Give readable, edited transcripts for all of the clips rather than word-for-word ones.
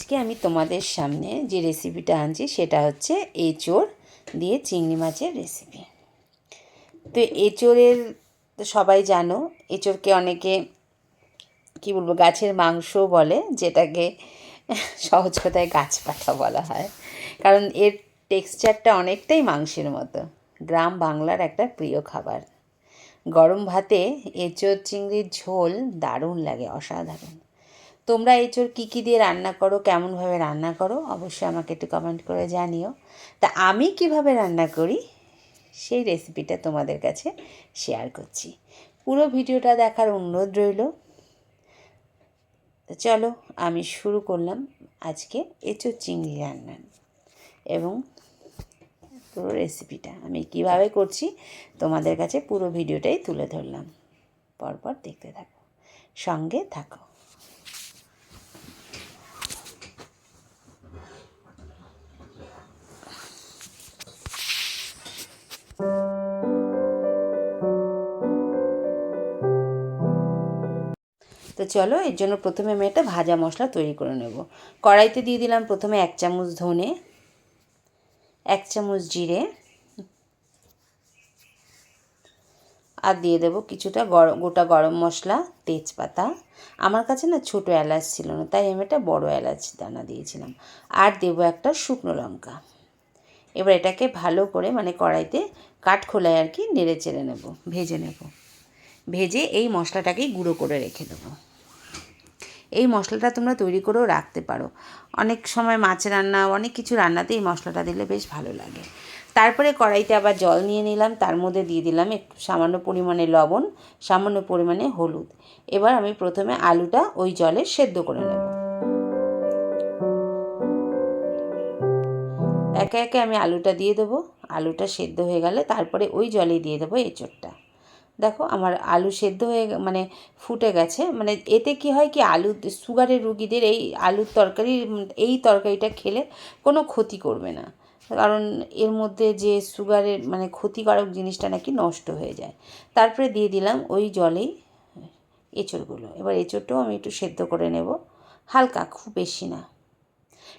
আজকে আমি তোমাদের সামনে যে রেসিপিটা আনছি সেটা হচ্ছে এঁচোড় দিয়ে চিংড়ি মাছের রেসিপি। তো এঁচোড়ের তো সবাই জানো, এঁচোড়কে অনেকে কী বলবো গাছের মাংস বলে, যেটাকে সহজ কথায় গাছ পাঠা বলা হয়, কারণ এর টেক্সচারটা অনেকটাই মাংসের মতো। গ্রাম বাংলার একটা প্রিয় খাবার। গরম ভাতে এঁচোড় চিংড়ির ঝোল দারুণ লাগে, অসাধারণ। তোমরা এঁচোড় কী কী দিয়ে রান্না করো, কেমনভাবে রান্না করো, অবশ্যই আমাকে একটু কমেন্ট করে জানিও। তা আমি কিভাবে রান্না করি সেই রেসিপিটা তোমাদের কাছে শেয়ার করছি। পুরো ভিডিওটা দেখার অনুরোধ রইল। চলো আমি শুরু করলাম আজকে এঁচোড় চিংড়ি রান্না এবং পুরো রেসিপিটা আমি কিভাবে করছি তোমাদের কাছে পুরো ভিডিওটাই তুলে ধরলাম। পরপর দেখতে থাকো, সঙ্গে থাকো। তো চলো, এর জন্য প্রথমে আমি একটা ভাজা মশলা তৈরি করে নেব। কড়াইতে দিয়ে দিলাম প্রথমে 1 চামচ ধনে, 1 চামচ জিরে, আর দিয়ে দেবো কিছুটা গোটা গরম মশলা, তেজপাতা। আমার কাছে না ছোটো এলাচ ছিল না, তাই আমি একটা বড় এলাচ দানা দিয়েছিলাম। আর দেবো একটা শুকনো লঙ্কা। এবার এটাকে ভালো করে কড়াইতে কাঠখোলায় আর কি নেড়ে চেড়ে নেব, ভেজে নেব। ভেজে এই মশলাটাকেই গুঁড়ো করে রেখে দেবো। এই মশলাটা তোমরা তৈরি করেও রাখতে পারো। অনেক সময় মাছ রান্না, অনেক কিছু রান্নাতে এই মশলাটা দিলে বেশ ভালো লাগে। তারপরে কড়াইতে আবার জল নিয়ে নিলাম, তার মধ্যে দিয়ে দিলাম একটু সামান্য পরিমাণে লবণ, সামান্য পরিমাণে হলুদ। এবার আমি প্রথমে আলুটা ওই জলে সেদ্ধ করে নেব। একে একে আমি আলুটা দিয়ে দেবো। আলুটা সেদ্ধ হয়ে গেলে তারপরে ওই জলেই দিয়ে দেবো এঁচোড়টা। দেখো আমার আলু সেদ্ধ হয়ে ফুটে গেছে। এতে কি হয় কি, আলু সুগারের রুগীদের এই আলুর তরকারি, এই তরকারিটা খেলে কোনো ক্ষতি করবে না, কারণ এর মধ্যে যে সুগারের ক্ষতিকারক জিনিসটা নাকি নষ্ট হয়ে যায়। তারপরে দিয়ে দিলাম ওই জলেই এঁচোড়গুলো। এবার এঁচোড়টাও আমি একটু সেদ্ধ করে নেব, হালকা, খুব বেশি না।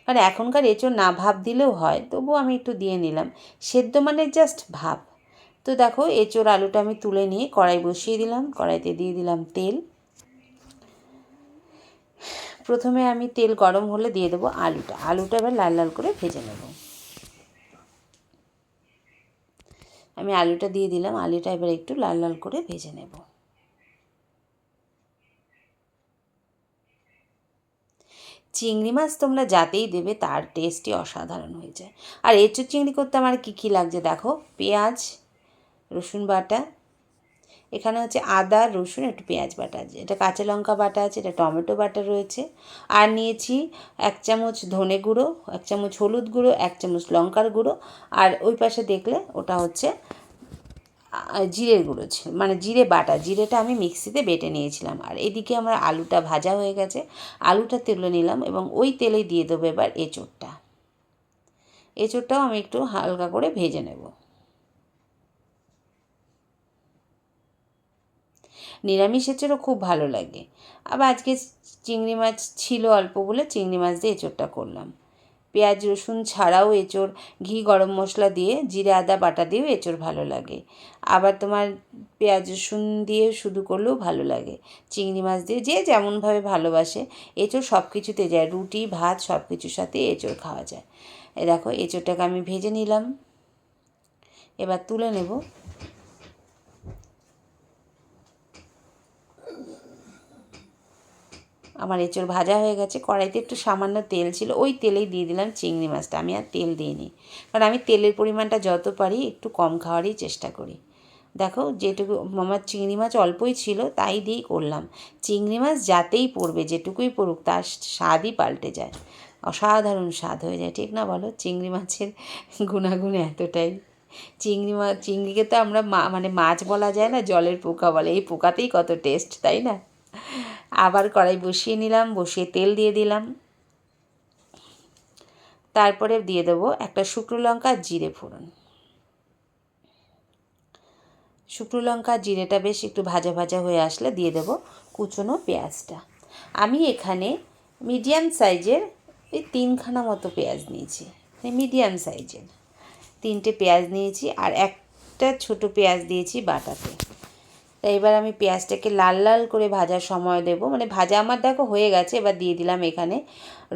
কারণ এখনকার এঁচোড় না ভাপ দিলেও হয়, তবুও আমি একটু দিয়ে নিলাম। সেদ্ধ জাস্ট ভাপ। তো দেখো এঁচোড় আলুটা আমি তুলে নিয়ে কড়াই বসিয়ে দিলাম। কড়াইতে দিয়ে দিলাম তেল। প্রথমে আমি তেল গরম হলে দিয়ে দেবো আলুটা এবার লাল লাল করে ভেজে নেব। আমি আলুটা দিয়ে দিলাম, আলুটা এবার একটু লাল লাল করে ভেজে নেব। চিংড়ি মাছ তোমরা যাতেই দেবে তার টেস্টই অসাধারণ হয়ে যায়। আর এঁচোড় চিংড়ি করতে আমার কী লাগছে দেখো, পেঁয়াজ, রসুন বাটা, এখানে হচ্ছে আদা, রসুন, একটু পেঁয়াজ বাটা আছে, এটা কাঁচা লঙ্কা বাটা আছে, এটা টমেটো বাটা রয়েছে। আর নিয়েছি 1 চামচ ধনে গুঁড়ো, 1 চামচ হলুদ গুঁড়ো, 1 চামচ লঙ্কার গুঁড়ো। আর ওই পাশে দেখলে ওটা হচ্ছে জিরের গুঁড়ো ছিল, জিরে বাটা, জিরেটা আমি মিক্সিতে বেটে নিয়েছিলাম। আর এদিকে আমার আলুটা ভাজা হয়ে গেছে, আলুটা তুলে নিলাম এবং ওই তেলেই দিয়ে দেবো এবার এঁচোড়টাও আমি একটু হালকা করে ভেজে নেব। নিরামিষ এঁচোড়ও খুব ভালো লাগে। আবার আজকে চিংড়ি মাছ ছিল অল্প বলে চিংড়ি মাছ দিয়ে এঁচোড়টা করলাম। পেঁয়াজ রসুন ছাড়াও এঁচোড় ঘি গরম মশলা দিয়ে জিরে আদা বাটা দিয়েও এঁচোড় ভালো লাগে। আবার তোমার পেঁয়াজ রসুন দিয়ে শুধু করলেও ভালো লাগে। চিংড়ি মাছ দিয়ে যে যেমনভাবে ভালোবাসে, এঁচোড় সব কিছুতে যায়, রুটি ভাত সব কিছুর সাথে এঁচোড় খাওয়া যায়। এই দেখো এঁচোড়টাকে আমি ভেজে নিলাম, এবার তুলে নেব। আমার এঁচোড় ভাজা হয়ে গেছে। কড়াইতে একটু সামান্য তেল ছিল, ওই তেলেই দিয়ে দিলাম চিংড়ি মাছটা। আমি আর তেল দিইনি, কারণ আমি তেলের পরিমাণটা যত পারি একটু কম খাওয়ারই চেষ্টা করি। দেখো যেটুকু আমার চিংড়ি মাছ অল্পই ছিল তাই দিয়েই করলাম। চিংড়ি মাছ যাতেই পড়বে, যেটুকুই পড়ুক, তার স্বাদই পাল্টে যায়, অসাধারণ স্বাদ হয়ে যায়, ঠিক না বলো? চিংড়ি মাছের গুণাগুণ এতটাই। চিংড়িকে তো আমরা মাছ বলা যায় না, জলের পোকা বলে। এই পোকাতেই কত টেস্ট, তাই না? আবার কড়াই বসিয়ে নিলাম, বসিয়ে তেল দিয়ে দিলাম। তারপরে দিয়ে দেবো একটা শুকনো লঙ্কা, জিরে ফোড়ন। শুকনো লঙ্কা জিরেটা বেশ একটু ভাজা ভাজা হয়ে আসলে দিয়ে দেবো কুচনো পেঁয়াজটা। আমি এখানে মিডিয়াম সাইজের এই 3খানা মতো পেঁয়াজ নিয়েছি, মিডিয়াম সাইজের 3টে পেঁয়াজ নিয়েছি, আর একটা ছোটো পেঁয়াজ দিয়েছি বাটাতে। তা এবার আমি পেঁয়াজটাকে লাল লাল করে ভাজার সময় দেব, মানে ভাজা আমার দেখো হয়ে গেছে। এবার দিয়ে দিলাম এখানে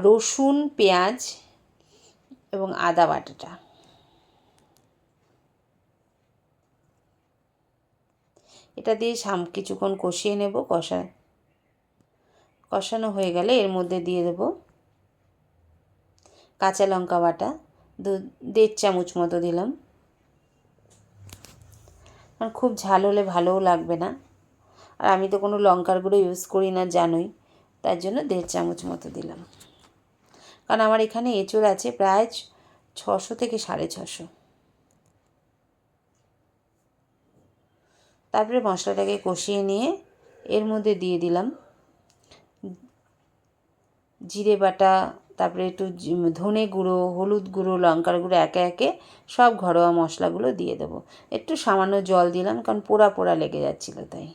রসুন, পেঁয়াজ এবং আদা বাটাটা। এটা দিয়ে কিছুক্ষণ কষিয়ে নেব। কষানো হয়ে গেলে এর মধ্যে দিয়ে দেব কাঁচা লঙ্কা বাটা, 1.5 চামচ মতো দিলাম। আর খুব ঝাল হলে ভালোও লাগবে না, আর আমি তো কোনো লঙ্কার গুঁড়ো ইউজ করি না জানোই, তার জন্য 1.5 চামচ মতো দিলাম। কারণ আমার এখানে এঁচোড় আছে প্রায় 600 থেকে 650। তারপরে মশলাটাকে কষিয়ে নিয়ে এর মধ্যে দিয়ে দিলাম জিরে বাটা, তারপরে একটু ধনে গুঁড়ো, হলুদ গুঁড়ো, লঙ্কার গুঁড়ো, একে একে সব ঘরোয়া মশলাগুলো দিয়ে দেবো। একটু সামান্য জল দিলাম, কারণ পোড়া পোড়া লেগে যাচ্ছিলো তাই।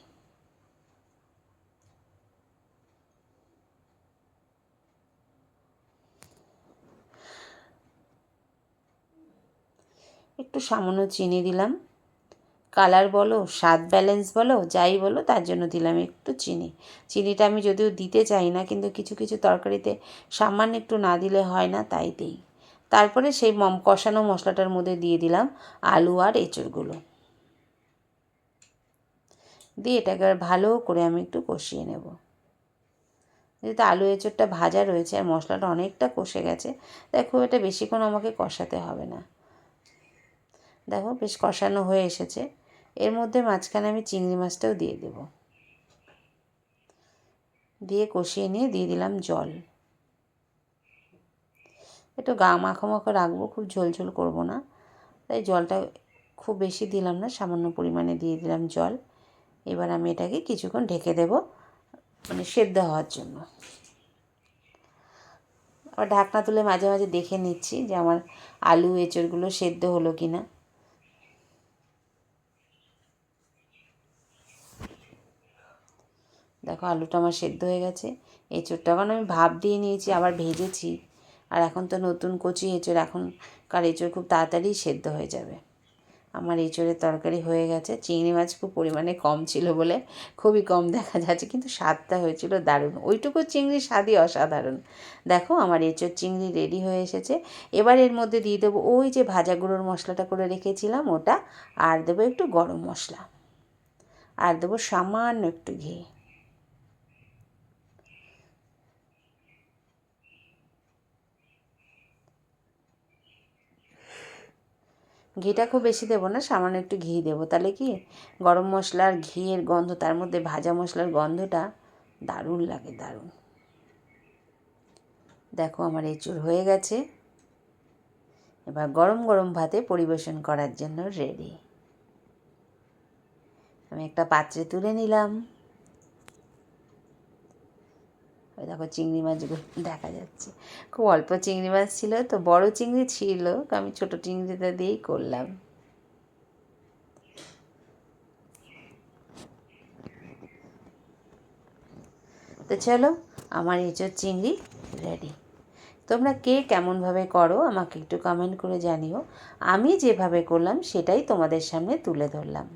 একটু সামান্য চিনি দিলাম, কালার বলো, স্বাদ ব্যালেন্স বলো, যাই বলো, তার জন্য দিলাম একটু চিনি। চিনিটা আমি যদিও দিতে চাই না, কিন্তু কিছু কিছু তরকারিতে সামান্য একটু না দিলে হয় না, তাই দিই। তারপরে সেই কষানো মশলাটার মধ্যে দিয়ে দিলাম আলু আর এঁচোড়গুলো, দিয়ে এটাকে ভালো করে আমি একটু কষিয়ে নেব। যেহেতু আলু এঁচোড়টা ভাজা রয়েছে আর মশলাটা অনেকটা কষে গেছে, তাই খুব একটা বেশিক্ষণ আমাকে কষাতে হবে না। দেখো বেশ কষানো হয়ে এসেছে। এর মধ্যে মাঝখানে আমি চিংড়ি মাছটাও দিয়ে দেব, দিয়ে কষিয়ে নিয়ে দিয়ে দিলাম জল। একটু গা মাখো মাখো রাখবো, খুব ঝোল ঝোল করবো না, তাই জলটা খুব বেশি দিলাম না, সামান্য পরিমাণে দিয়ে দিলাম জল। এবার আমি এটাকে কিছুক্ষণ ঢেকে দেব, মানে সেদ্ধ হওয়ার জন্য। আবার ঢাকনা তুলে মাঝে মাঝে দেখে নিচ্ছি যে আমার আলু এঁচোড়গুলো সেদ্ধ হলো কি না। দেখো আলুটা আমার সেদ্ধ হয়ে গেছে। এঁচোড়টা কারণ আমি ভাপ দিয়ে নিয়েছি, আবার ভেজেছি, আর এখন তো নতুন কচি এঁচোড়, এখনকার এঁচোড় খুব তাড়াতাড়ি সেদ্ধ হয়ে যাবে। আমার এঁচোড়ের তরকারি হয়ে গেছে। চিংড়ি মাছ খুব পরিমাণে কম ছিল বলে খুবই কম দেখা যাচ্ছে, কিন্তু স্বাদটা হয়েছিল দারুণ। ওইটুকু চিংড়ির স্বাদই অসাধারণ। দেখো আমার এঁচোড় চিংড়ি রেডি হয়ে এসেছে। এবার এর মধ্যে দিয়ে দেবো ওই যে ভাজা গুঁড়োর মশলাটা করে রেখেছিলাম ওটা, আর দেবো একটু গরম মশলা, আর দেবো সামান্য একটু ঘি। ঘিটা খুব বেশি দেবো না, সামান্য একটু ঘি দেবো, তাহলে কি গরম মশলার ঘিয়ের গন্ধ, তার মধ্যে ভাজা মশলার গন্ধটা দারুণ লাগে, দারুণ। দেখো আমার এঁচোড় হয়ে গেছে। এবার গরম গরম ভাতে পরিবেশন করার জন্য রেডি। আমি একটা পাত্রে তুলে নিলাম। ওই দেখো চিংড়ি মাছগুলো দেখা যাচ্ছে, খুব অল্প চিংড়ি মাছ ছিল তো, বড় চিংড়ি ছিল আমি ছোটো চিংড়িটা দিয়েই করলাম। তো চলো আমার এঁচোড় চিংড়ি রেডি। তোমরা কে কেমনভাবে করো আমাকে একটু কমেন্ট করে জানিও। আমি যেভাবে করলাম সেটাই তোমাদের সামনে তুলে ধরলাম।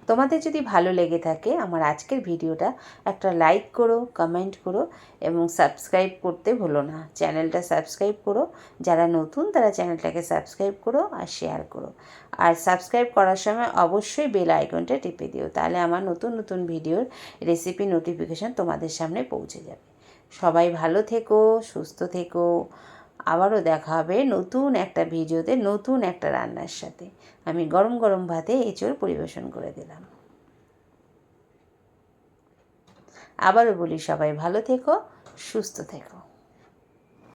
তোমাদের যদি ভালো লেগে থাকে আমার আজকের ভিডিওটা, একটা লাইক করো, কমেন্ট করো এবং সাবস্ক্রাইব করতে ভুলো না। চ্যানেলটা সাবস্ক্রাইব করো, যারা নতুন তারা চ্যানেলটাকে সাবস্ক্রাইব করো আর শেয়ার করো। আর সাবস্ক্রাইব করার সময় অবশ্যই বেল আইকনটা টিপে দিও, তাহলে আমার নতুন নতুন ভিডিওর রেসিপি নোটিফিকেশান তোমাদের সামনে পৌঁছে যাবে। সবাই ভালো থেকো, সুস্থ থেকো। আবারও দেখা হবে নতুন একটা ভিডিওতে, নতুন একটা রান্নার সাথে। আমি গরম গরম ভাতে এঁচোড় পরিবেশন করে দিলাম। আবারও বলি সবাই ভালো থেকো, সুস্থ থেকো।